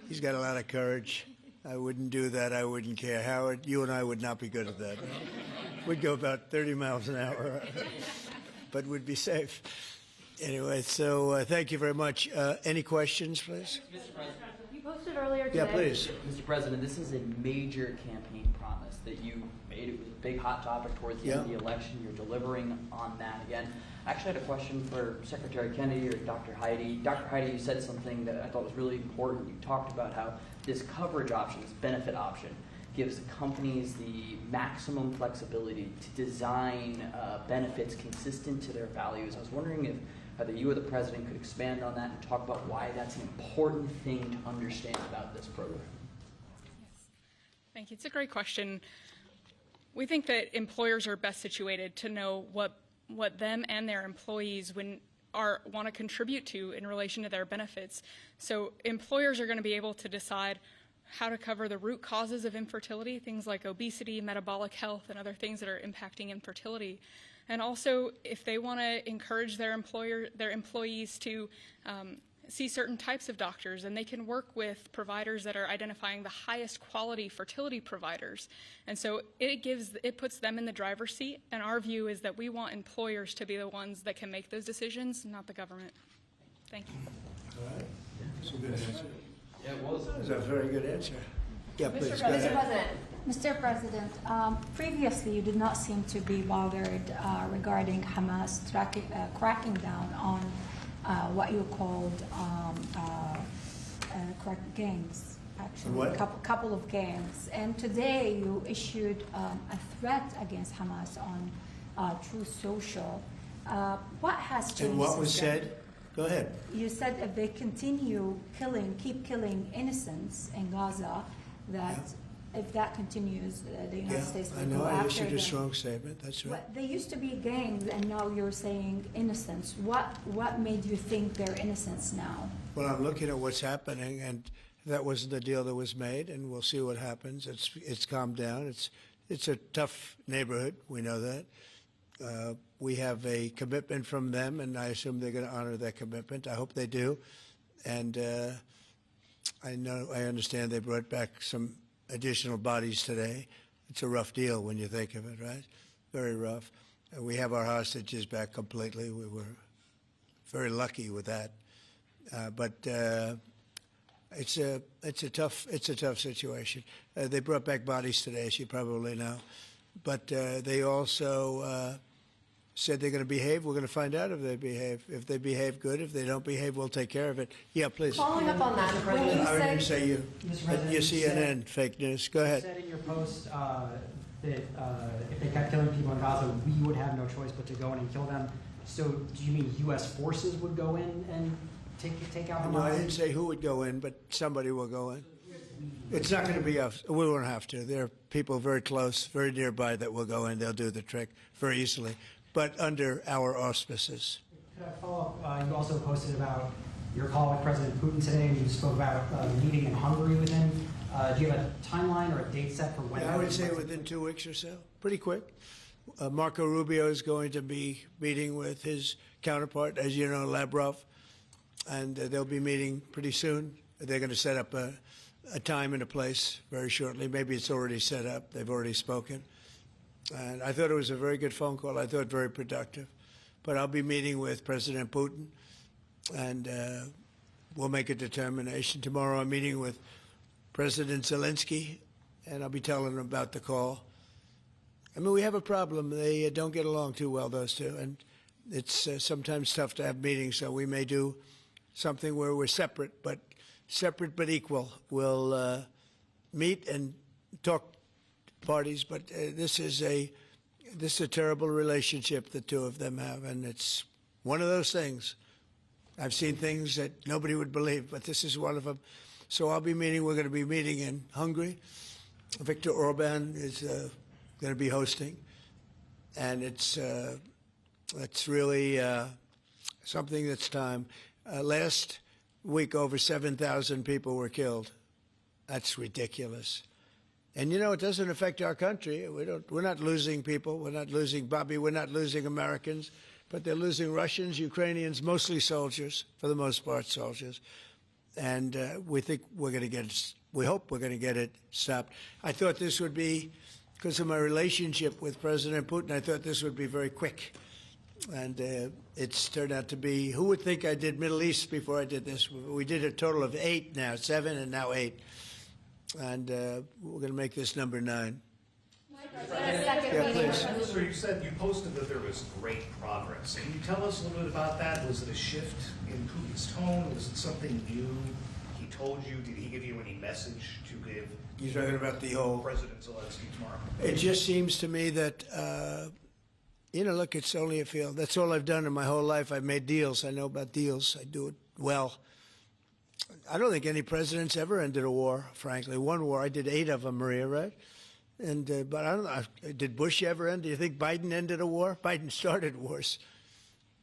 he's got a lot of courage. I wouldn't do that. I wouldn't care. Howard, you and I would not be good at that. We'd go about 30 miles an hour, but we'd be safe. Anyway, so thank you very much. Any questions, please? Mr. President, you posted earlier today. Yeah, please. Mr. President, this is a major campaign promise that you made. It was a big hot topic towards the end of the election. You're delivering on that again. I actually had a question for Secretary Kennedy or Dr. Heidi. Dr. Heidi, you said something that I thought was really important. You talked about how this coverage option, this benefit option, gives companies the maximum flexibility to design benefits consistent to their values. I was wondering if either you or the President could expand on that and talk about why that's an important thing to understand about this program. Yes. Thank you. It's a great question. We think that employers are best situated to know what them and their employees want to contribute to in relation to their benefits. So employers are going to be able to decide how to cover the root causes of infertility, things like obesity, metabolic health, and other things that are impacting infertility. And also, if they want to encourage their employees to see certain types of doctors, and they can work with providers that are identifying the highest quality fertility providers. And so it puts them in the driver's seat, and our view is that we want employers to be the ones that can make those decisions, not the government. Thank you. All right. That's a good answer. Yeah, it was. That was a very good answer. Yeah, please, go Mr. ahead. President. Mr. President, previously you did not seem to be bothered regarding Hamas cracking down on what you called gangs, actually, What? couple of gangs. And today you issued a threat against Hamas on Truth Social. What has changed? And what was since then? said? Go ahead. You said if they continue keep killing innocents in Gaza, that if that continues, the United States will I go know. I after issued a them. strong statement. That's right. Well, they used to be gangs, and now you're saying innocents. What made you think they're innocents now? Well, I'm looking at what's happening, and that wasn't the deal that was made, and we'll see what happens. It's calmed down. It's a tough neighborhood. We know that. We have a commitment from them, and I assume they're going to honor that commitment. I hope they do. And I understand they brought back some additional bodies today. It's a rough deal when you think of it, right? Very rough. We have our hostages back completely. We were very lucky with that. But it's a tough situation. They brought back bodies today, as you probably know. But they also said they're going to behave. We're going to find out if they behave. If they behave good, if they don't behave, we'll take care of it. Yeah, please. Following up on that, when you I said... didn't say you. Your CNN fake news. Go ahead. You said in your post that if they kept killing people in Gaza, we would have no choice but to go in and kill them. So do you mean U.S. forces would go in and take out Hamas? No, I didn't say who would go in, but somebody will go in. It's not going to be us. We won't have to. There are people very close, very nearby that will go in. They'll do the trick very easily, but under our auspices. Could I follow up? You also posted about your call with President Putin today, and you spoke about meeting in Hungary with him. Do you have a timeline or a date set for when? Yeah, I would say within 2 weeks or so, pretty quick. Marco Rubio is going to be meeting with his counterpart, as you know, Lavrov, and they'll be meeting pretty soon. They're going to set up a time and a place very shortly. Maybe it's already set up. They've already spoken. And I thought it was a very good phone call. I thought very productive. But I'll be meeting with President Putin, and we'll make a determination. Tomorrow I'm meeting with President Zelensky, and I'll be telling him about the call. I mean, we have a problem. They don't get along too well, those two, and it's sometimes tough to have meetings, so we may do something where we're separate but equal. We'll meet and talk parties, but this is a terrible relationship the two of them have, and it's one of those things. I've seen things that nobody would believe, but this is one of them. So we're going to be meeting in Hungary. Viktor Orban is going to be hosting, and it's really something that's time. Last week, over 7,000 people were killed. That's ridiculous. And you know, it doesn't affect our country. We're not losing people. We're not losing Bobby. We're not losing Americans, but they're losing Russians, Ukrainians, mostly soldiers, for the most part, soldiers. And we think we're going to get it. We hope we're going to get it stopped. I thought this would be, because of my relationship with President Putin, I thought this would be very quick. And it's turned out to be, who would think I did Middle East before I did this? We did a total of 8 now, 7 and now 8. And we're going to make this number 9. Yeah, please. So you said you posted that there was great progress. Can you tell us a little bit about that? Was it a shift in Putin's tone? Was it something new he told you? Did he give you any message to give? You're talking about the whole President Zelensky tomorrow. It just seems to me that, you know, look, it's only a field. That's all I've done in my whole life. I've made deals. I know about deals. I do it well. I don't think any president's ever ended a war, frankly. One war, I did 8 of them, Maria, right? And but I don't know, did Bush ever end? Do you think Biden ended a war? Biden started wars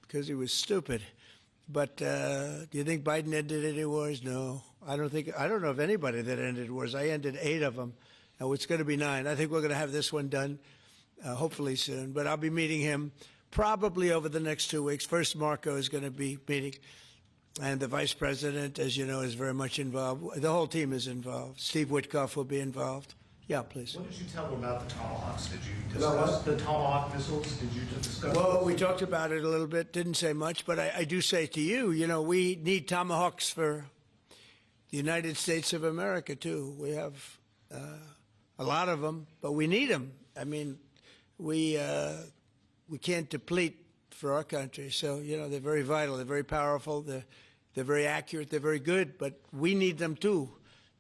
because he was stupid. But do you think Biden ended any wars? No, I don't know of anybody that ended wars. I ended 8 of them. Now it's going to be 9. I think we're going to have this one done hopefully soon. But I'll be meeting him probably over the next 2 weeks. First, Marco is going to be meeting. And the vice president, as you know, is very much involved. The whole team is involved. Steve Witkoff will be involved. Yeah, please. What did you tell them about the Tomahawks? Did you discuss the Tomahawk missiles? Did you discuss? Well, we talked about it a little bit. Didn't say much, but I do say to you, you know, we need Tomahawks for the United States of America, too. We have a lot of them, but we need them. I mean, we can't deplete for our country. So, you know, they're very vital. They're very powerful. They're very accurate. They're very good, but we need them, too.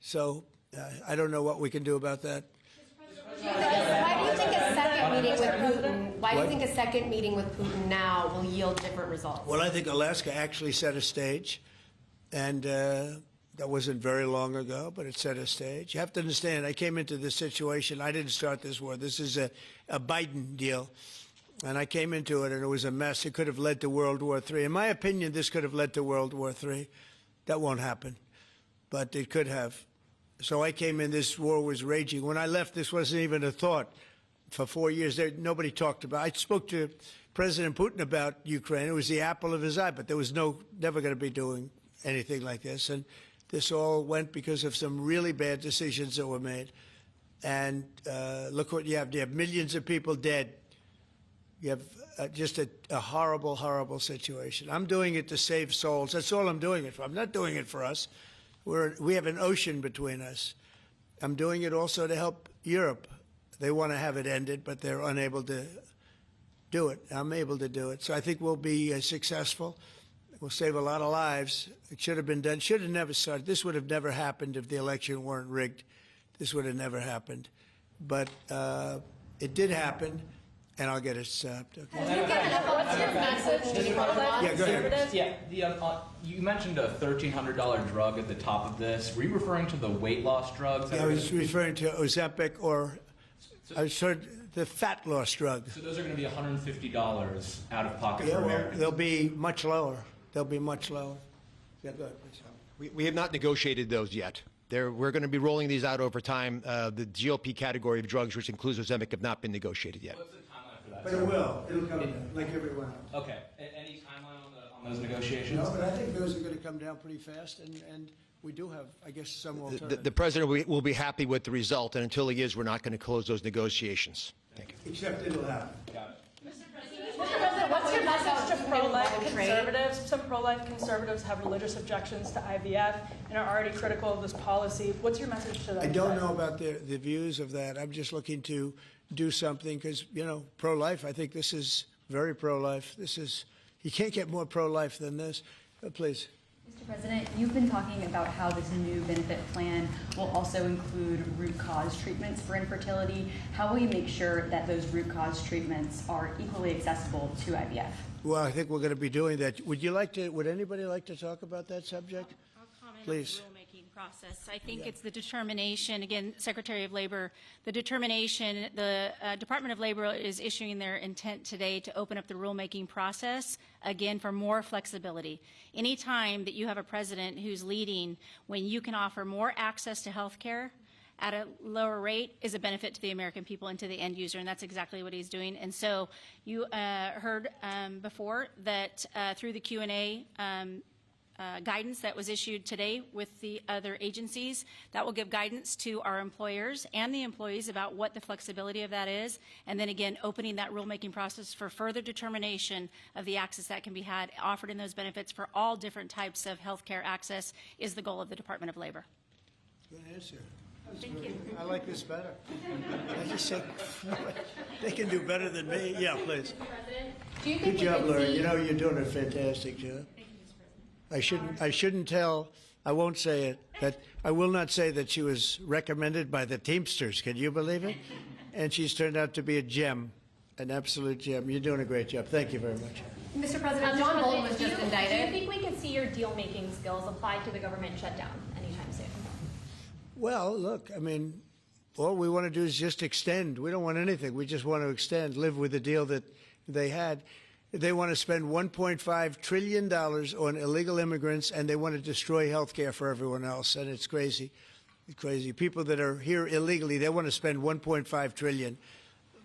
So I don't know what we can do about that. Why do you think a second meeting with Putin? Why do you think a second meeting with Putin now will yield different results? Well, I think Alaska actually set a stage, and that wasn't very long ago, but it set a stage. You have to understand, I came into this situation. I didn't start this war. This is a Biden deal, and I came into it, and it was a mess. It could have led to World War III. In my opinion, this could have led to World War III. That won't happen, but it could have. So I came in, this war was raging. When I left, this wasn't even a thought. For 4 years, nobody talked about it. I spoke to President Putin about Ukraine. It was the apple of his eye, but there was never going to be doing anything like this. And this all went because of some really bad decisions that were made. And look what you have. You have millions of people dead You have just a horrible, horrible situation. I'm doing it to save souls. That's all I'm doing it for. I'm not doing it for us. We have an ocean between us. I'm doing it also to help Europe. They want to have it ended, but they're unable to do it. I'm able to do it. So I think we'll be successful. We'll save a lot of lives. It should have been done. Should have never started. This would have never happened if the election weren't rigged. This would have never happened. But it did happen, and I'll get it stopped. Okay. What's your message to pro-life conservatives? Yeah, you mentioned a $1,300 drug at the top of this. Were you referring to the weight loss drugs? I was referring to Ozempic or I heard the fat loss drug. So those are going to be $150 out of pocket for Yeah, well, Americans. they'll be much lower. They'll be much lower. Yeah, go ahead, please. We have not negotiated those yet. We're going to be rolling these out over time. The GLP category of drugs, which includes Ozempic, have not been negotiated yet. What's the timeline for that? But it will. It'll come down, like everyone else. Okay. Any timeline on those negotiations? No, but I think those are going to come down pretty fast, and we do have, I guess, some alternatives. The president will be happy with the result, and until he is, we're not going to close those negotiations. Thank you. Except it'll happen. Got it. Mr. President, what's your message to pro-life conservatives? Some pro-life conservatives have religious objections to IVF and are already critical of this policy. What's your message to them? I don't know about the views of that. I'm just looking to do something because, you know, pro-life, I think this is very pro-life. You can't get more pro-life than this. Please. Mr. President, you've been talking about how this new benefit plan will also include root cause treatments for infertility. How will you make sure that those root cause treatments are equally accessible to IVF? Well, I think we're going to be doing that. Would anybody like to talk about that subject? I'll comment Please. on the rulemaking process. I think it's the determination, again, Secretary of Labor, the determination, the Department of Labor is issuing their intent today to open up the rulemaking process, again, for more flexibility. Anytime that you have a president who's leading when you can offer more access to health care at a lower rate is a benefit to the American people and to the end user, and that's exactly what he's doing. And so you heard before that through the Q&A guidance that was issued today with the other agencies, that will give guidance to our employers and the employees about what the flexibility of that is, and then again opening that rulemaking process for further determination of the access that can be had offered in those benefits for all different types of health care access is the goal of the Department of Labor. Good answer. Thank you. I like this better. I just say, they can do better than me. Yeah, please. President, do you think Good job, Larry. You know, you're doing a fantastic job. I shouldn't tell, I won't say it, that I will not say that she was recommended by the Teamsters. Can you believe it? And she's turned out to be a gem, an absolute gem. You're doing a great job. Thank you very much. Mr. President, John Bolton was just indicted. Do you think we could see your deal-making skills applied to the government shutdown anytime soon? Well, look, I mean, all we want to do is just extend. We don't want anything. We just want to extend, live with the deal that they had. They want to spend $1.5 trillion on illegal immigrants, and they want to destroy health care for everyone else, and it's crazy. It's crazy. People that are here illegally, they want to spend $1.5 trillion.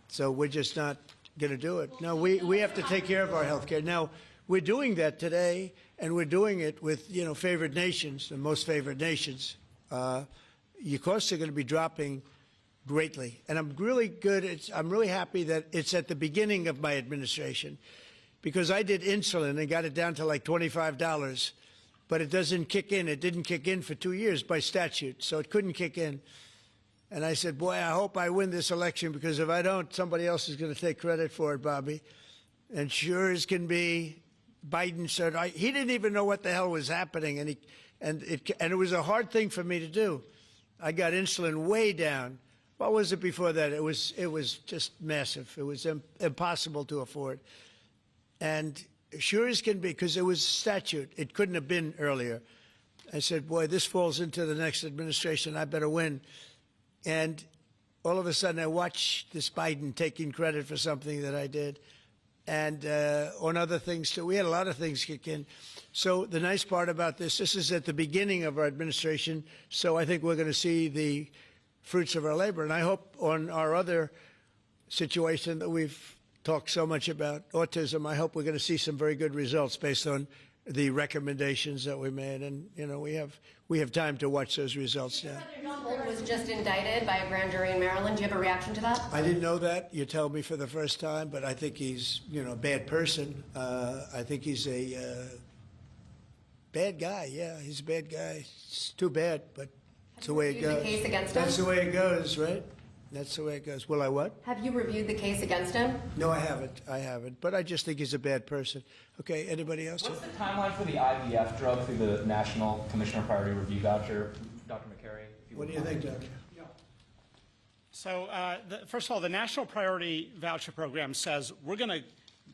So we're just not going to do it. No, we have to take care of our health care. Now, we're doing that today, and we're doing it with, you know, favored nations, the most favored nations. Your costs are going to be dropping greatly. And I'm really I'm really happy that it's at the beginning of my administration, because I did insulin and got it down to like $25, but it doesn't kick in. It didn't kick in for 2 years by statute, so it couldn't kick in. And I said, boy, I hope I win this election, because if I don't, somebody else is going to take credit for it, Bobby. And sure as can be, Biden said, he didn't even know what the hell was happening, and it was a hard thing for me to do. I got insulin way down. What was it before that? It was just massive. It was impossible to afford. And sure as can be, because it was statute, it couldn't have been earlier. I said, boy, this falls into the next administration. I better win. And all of a sudden, I watched this Biden taking credit for something that I did, and on other things, too. We had a lot of things kick in. So the nice part about this is at the beginning of our administration, so I think we're going to see the fruits of our labor. And I hope on our other situation that we've talked so much about, autism, I hope we're going to see some very good results based on the recommendations that we made, and you know, we have time to watch those results now. Trump was just indicted by a grand jury in Maryland. Do you have a reaction to that? I didn't know that. You tell me for the first time, but I think he's, you know, a bad person. I think he's a bad guy. Yeah, he's a bad guy. It's too bad, but it's the way it goes. The case against him? That's the way it goes, right? That's the way it goes. Will I what? Have you reviewed the case against him? No, I haven't. I haven't. But I just think he's a bad person. Okay, anybody else? What's the timeline for the IVF drug through the National Commissioner Priority Review Voucher? Dr. McCary? What do you think, Doctor? So, first of all, the National Priority Voucher Program says we're going to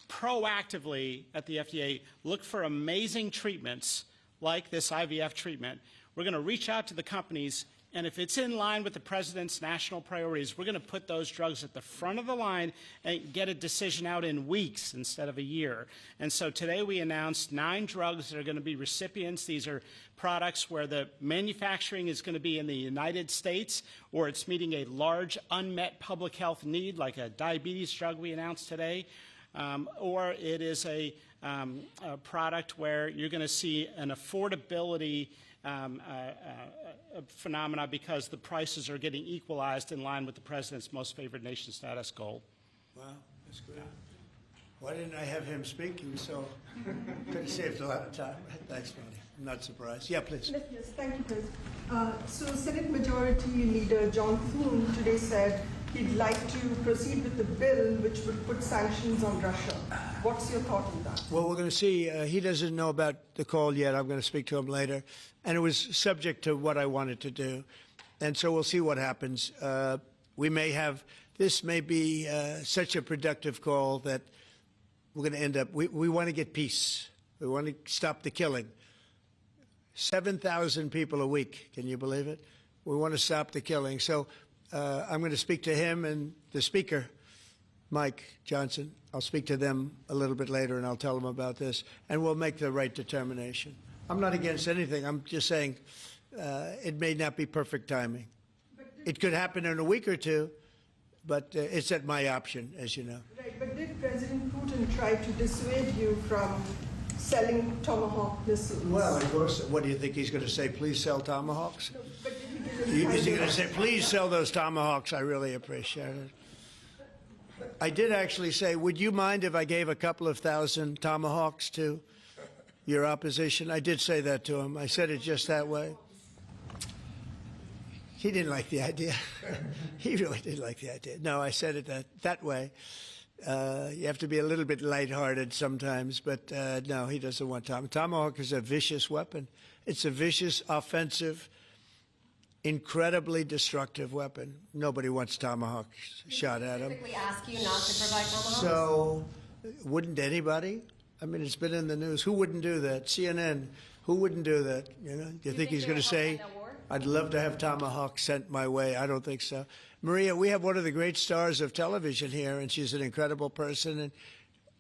proactively at the FDA look for amazing treatments like this IVF treatment. We're going to reach out to the companies, and if it's in line with the president's national priorities, we're going to put those drugs at the front of the line and get a decision out in weeks instead of a year. And so today we announced 9 drugs that are going to be recipients. These are products where the manufacturing is going to be in the United States, or it's meeting a large unmet public health need, like a diabetes drug we announced today, or it is a product where you're going to see an affordability phenomena because the prices are getting equalized in line with the president's most favored nation status goal. Wow, that's great. Why didn't I have him speak? He was so could have saved a lot of time. Thanks, Ronnie. I'm not surprised. Yeah, please. Yes, thank you, Chris. So Senate Majority Leader John Thune today said he'd like to proceed with the bill which would put sanctions on Russia. What's your thought on that? Well, we're going to see. He doesn't know about the call yet. I'm going to speak to him later. And it was subject to what I wanted to do. And so we'll see what happens. We may have, this may be such a productive call that we're going to end up, we want to get peace. We want to stop the killing. 7,000 people a week. Can you believe it? We want to stop the killing. So I'm going to speak to him and the speaker, Mike Johnson. I'll speak to them a little bit later, and I'll tell them about this, and we'll make the right determination. I'm not against anything. I'm just saying it may not be perfect timing. It could happen in a week or two, but it's at my option, as you know. Right, but did President Putin try to dissuade you from selling Tomahawk missiles? Well, of course. What do you think he's going to say? Please sell Tomahawks? No, but did he Is he going to say, please sell those Tomahawks? I really appreciate it. I did actually say, would you mind if I gave a couple of thousand Tomahawks to your opposition? I did say that to him. I said it just that way. He didn't like the idea. He really didn't like the idea. No, I said it that way. You have to be a little bit lighthearted sometimes, but no, he doesn't want Tomahawk is a vicious weapon. It's a vicious, offensive, incredibly destructive weapon. Nobody wants Tomahawk shot at them. Ask you not to provide Tomahawks? So, wouldn't anybody? I mean, it's been in the news. Who wouldn't do that? CNN. Who wouldn't do that? You know? Do you think he's going to say, "I'd love to have Tomahawk sent my way"? I don't think so. Maria, we have one of the great stars of television here, and she's an incredible person, and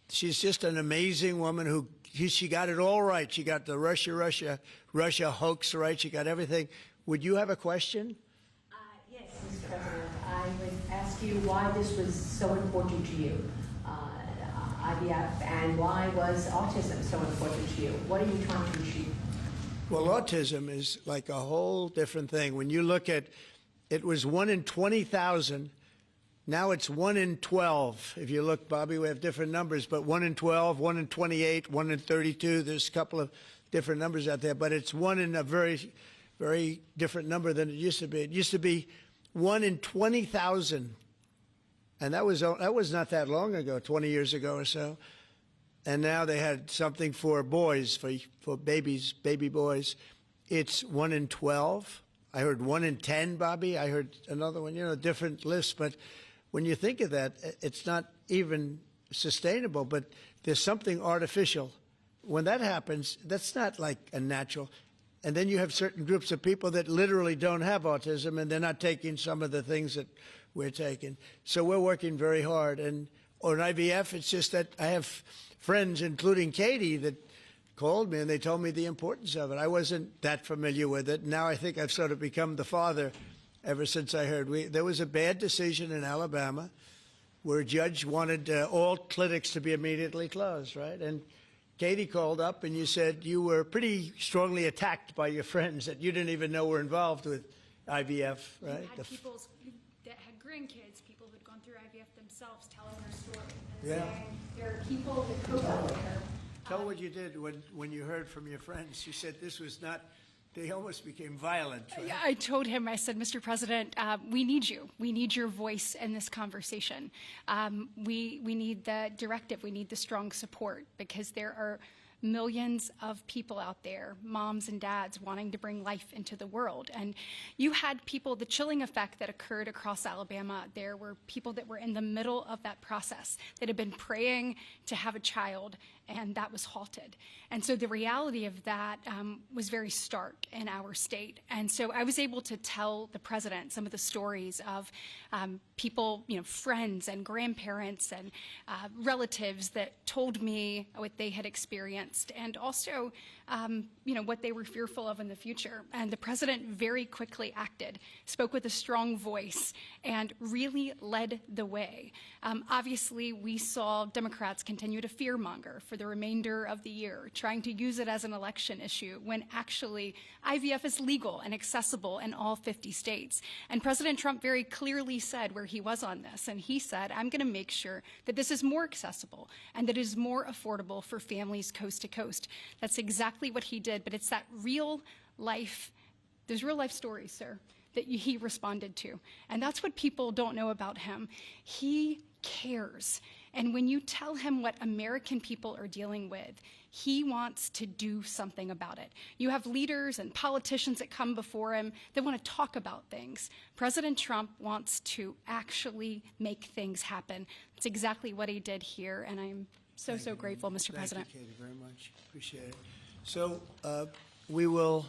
she's just an amazing woman who she got it all right. She got the Russia hoax right. She got everything. Would you have a question? Yes, Mr. President. I would ask you why this was so important to you, IVF, and why was autism so important to you? What are you trying to achieve? Well, autism is like a whole different thing. When you look at, it was 1 in 20,000. Now it's 1 in 12. If you look, Bobby, we have different numbers, but 1 in 12, 1 in 28, 1 in 32. There's a couple of different numbers out there, but it's 1 in a very, very different number than it used to be. It used to be 1 in 20,000, and that was not that long ago, 20 years ago or so. And now they had something for boys, for babies, baby boys. It's 1 in 12. I heard 1 in 10, Bobby. I heard another one, you know, different lists. But when you think of that, it's not even sustainable, but there's something artificial. When that happens, that's not like a natural. And then you have certain groups of people that literally don't have autism, and they're not taking some of the things that we're taking. So we're working very hard. And on IVF, it's just that I have friends, including Katie, that called me and they told me the importance of it. I wasn't that familiar with it. Now I think I've sort of become the father ever since I heard. There was a bad decision in Alabama where a judge wanted all clinics to be immediately closed, right? And Katie called up and you said you were pretty strongly attacked by your friends that you didn't even know were involved with IVF, right? You had people that had grandkids, people who had gone through IVF themselves, telling their story. And Yeah. saying there are people that cook out there. Tell what you did when you heard from your friends. You said this was not, they almost became violent. Right? Yeah, I told him, I said, Mr. President, we need you. We need your voice in this conversation. We need the directive. We need the strong support because there are millions of people out there, moms and dads, wanting to bring life into the world. And you had people, the chilling effect that occurred across Alabama, there were people that were in the middle of that process that had been praying to have a child, and that was halted. And so the reality of that was very stark in our state. And so I was able to tell the president some of the stories of people, friends and grandparents and relatives that told me what they had experienced and also, what they were fearful of in the future. And the president very quickly acted, spoke with a strong voice, and really led the way. Obviously, we saw Democrats continue to fearmonger for the remainder of the year, trying to use it as an election issue when actually IVF is legal and accessible in all 50 states. And President Trump very clearly said where he was on this, and he said, I'm going to make sure that this is more accessible and that it is more affordable for families coast to coast. That's exactly what he did, but it's that real life, those real life stories, sir, that he responded to. And that's what people don't know about him. He cares. And when you tell him what American people are dealing with, he wants to do something about it. You have leaders and politicians that come before him that want to talk about things. President Trump wants to actually make things happen. That's exactly what he did here, and I'm so grateful, Mr. President. Thank you, Katie, very much. Appreciate it. So we will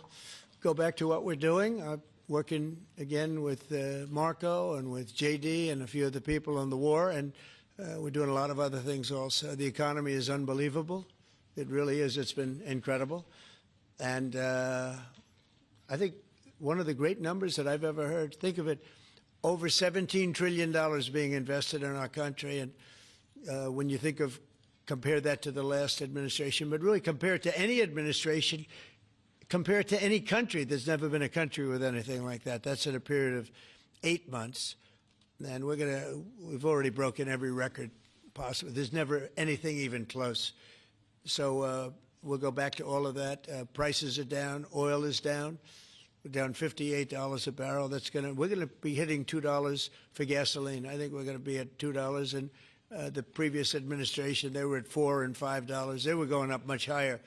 go back to what we're doing. Working again with Marco and with JD and a few other people on the war, and we're doing a lot of other things also. The economy is unbelievable. It really is. It's been incredible. And I think one of the great numbers that I've ever heard, think of it, over $17 trillion being invested in our country. And when you think of, compare that to the last administration, but really compare it to any administration, compare it to any country. There's never been a country with anything like that. That's in a period of 8 months. And we've already broken every record possible. There's never anything even close. So we'll go back to all of that. Prices are down. Oil is down. We're down $58 a barrel. We're going to be hitting $2 for gasoline. I think we're going to be at $2. And the previous administration, they were at $4 and $5. They were going up much higher.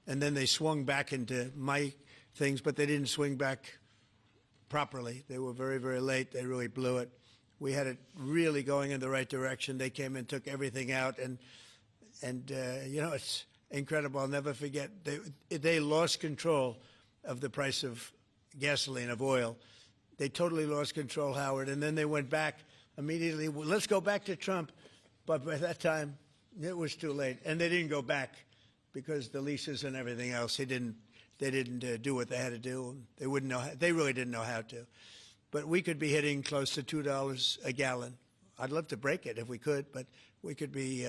And then they swung back into my things, but they didn't swing back properly. They were very, very late. They really blew it. We had it really going in the right direction. They came and took everything out, and it's incredible. I'll never forget. They lost control of the price of gasoline, of oil. They totally lost control, Howard, and then they went back immediately. Well, let's go back to Trump. But by that time, it was too late, and they didn't go back because the leases and everything else. They didn't do what they had to do. They wouldn't know. They really didn't know how to. But we could be hitting close to $2 a gallon. I'd love to break it if we could, but we could be.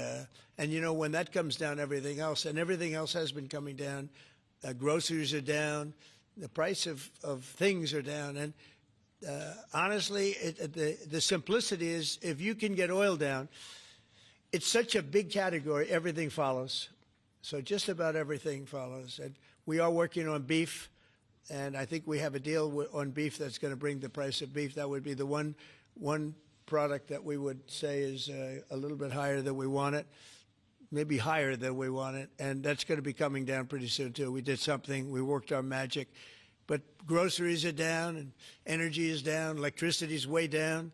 And when that comes down, everything else has been coming down. Groceries are down. The price of things are down. And honestly, the simplicity is if you can get oil down, it's such a big category, everything follows. So just about everything follows. And we are working on beef, and I think we have a deal on beef that's going to bring the price of beef. That would be the one product that we would say is a little bit higher than we want it, maybe higher than we want it, and that's going to be coming down pretty soon, too. We did something. We worked our magic. But groceries are down, and energy is down. Electricity is way down.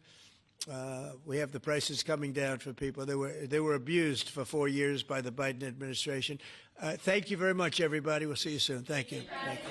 We have the prices coming down for people. They were abused for 4 years by the Biden administration. Thank you very much, everybody. We'll see you soon. Thank you. Thank you.